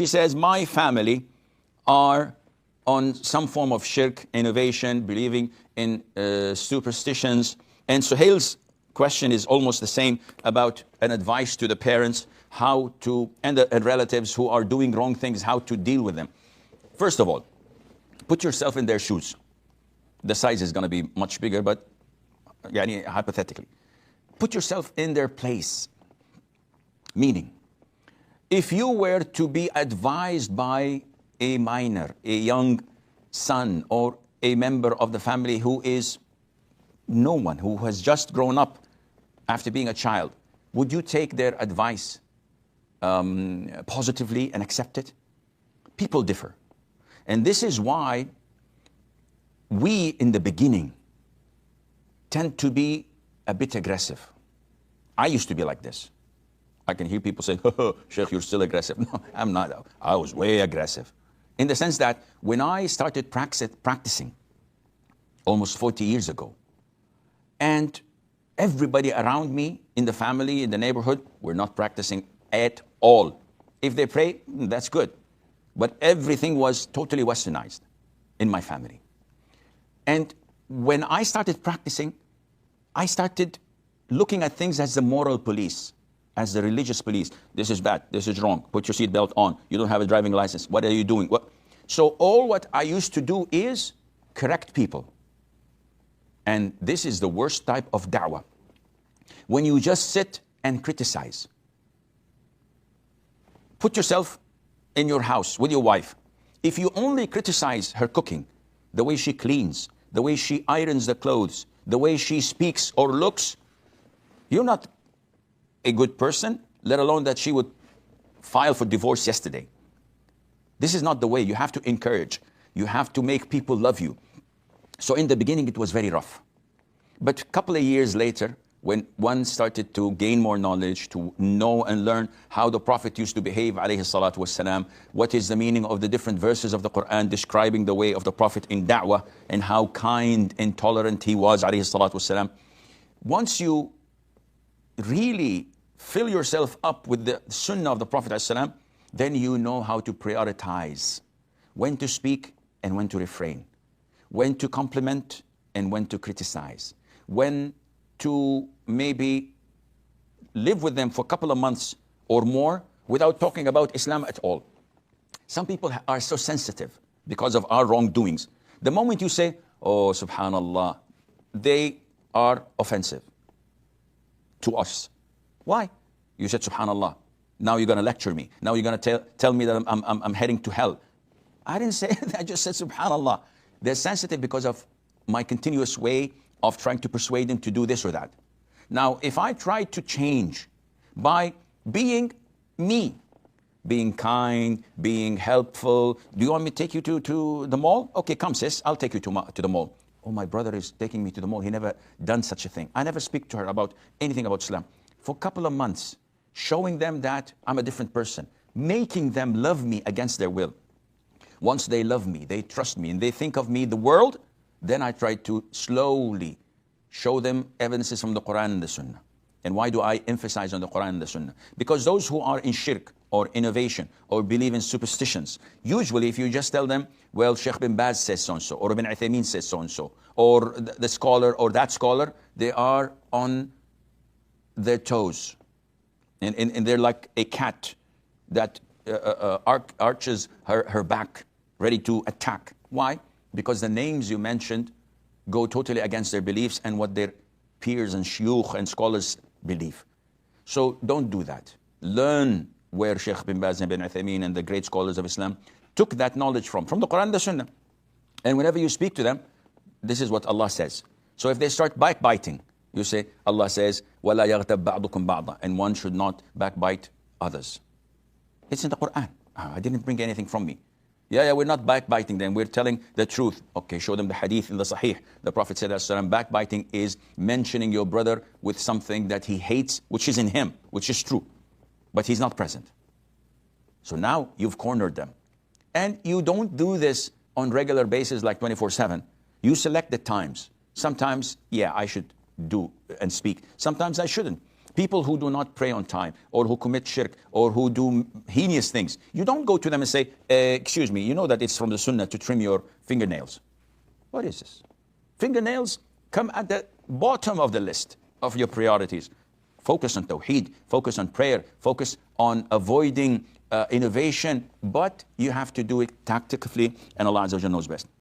She says, my family are on some form of shirk, innovation, believing in superstitions. And Suhail's question is almost the same about an advice to the parents, how to, and the relatives who are doing wrong things, how to deal with them. First of all, put yourself in their shoes. The size is going to be much bigger, but hypothetically. Put yourself in their place. Meaning, if you were to be advised by a minor, a young son, or a member of the family who is no one, who has just grown up after being a child, would you take their advice positively and accept it? People differ. And this is why we, in the beginning, tend to be a bit aggressive. I used to be like this. I can hear people say, oh, Sheikh, you're still aggressive. No, I'm not. I was way aggressive. In the sense that when I started practicing almost 40 years ago, and everybody around me in the family, in the neighborhood, were not practicing at all. If they pray, that's good. But everything was totally westernized in my family. And when I started practicing, I started looking at things as the moral police, as the religious police. This is bad, this is wrong, put your seatbelt on, you don't have a driving license, what are you doing? What? So all what I used to do is correct people. And this is the worst type of da'wah. When you just sit and criticize. Put yourself in your house with your wife. If you only criticize her cooking, the way she cleans, the way she irons the clothes, the way she speaks or looks, you're not a good person, let alone that she would file for divorce yesterday. This is not the way. You have to encourage. You have to make people love you. So in the beginning, it was very rough. But a couple of years later, when one started to gain more knowledge, to know and learn how the Prophet used to behave, alayhi salatu wassalam, what is the meaning of the different verses of the Quran describing the way of the Prophet in da'wah, and how kind and tolerant he was, alayhi salatu wassalam. Once you really fill yourself up with the sunnah of the Prophet ﷺ, then you know how to prioritize, when to speak and when to refrain, when to compliment and when to criticize, when to maybe live with them for a couple of months or more without talking about Islam at all. Some people are so sensitive because of our wrongdoings. The moment you say, oh, subhanallah, they are offensive to us. Why? You said, subhanallah. Now you're going to lecture me. Now you're going to tell me that I'm heading to hell. I didn't say that. I just said, subhanallah. They're sensitive because of my continuous way of trying to persuade them to do this or that. Now, if I try to change by being me, being kind, being helpful, do you want me to take you to the mall? Okay, come sis, I'll take you to the mall. Oh, my brother is taking me to the mall. He never done such a thing. I never speak to her about anything about Islam. For a couple of months, showing them that I'm a different person, making them love me against their will. Once they love me, they trust me, and they think of me, the world, then I try to slowly show them evidences from the Quran and the Sunnah. And why do I emphasize on the Quran and the Sunnah? Because those who are in shirk or innovation or believe in superstitions, usually if you just tell them, well, Sheikh bin Baz says so-and-so, or Ibn Uthaymeen says so-and-so, or the scholar or that scholar, they are on their toes. And they're like a cat that arches her back, ready to attack. Why? Because the names you mentioned go totally against their beliefs and what their peers and shuyukh and scholars believe. So don't do that. Learn where Sheikh bin Baz and Ibn Uthaymeen and the great scholars of Islam took that knowledge from the Quran and the Sunnah. And whenever you speak to them, this is what Allah says. So if they start backbiting, you say, Allah says, وَلَا يَغْتَبْ بَعْضُكُمْ بَعْضًا, and one should not backbite others. It's in the Quran. I didn't bring anything from me. Yeah, we're not backbiting them. We're telling the truth. Okay, show them the hadith in the Sahih. The Prophet said, backbiting is mentioning your brother with something that he hates, which is in him, which is true, but he's not present. So now you've cornered them. And you don't do this on regular basis like 24/7. You select the times. Sometimes, yeah, I should do and speak. Sometimes I shouldn't. People who do not pray on time, or who commit shirk, or who do heinous things, you don't go to them and say, excuse me, you know that it's from the sunnah to trim your fingernails. What is this? Fingernails come at the bottom of the list of your priorities. Focus on tawheed, focus on prayer, focus on avoiding innovation, but you have to do it tactically, and Allah Azza wa Jalla knows best.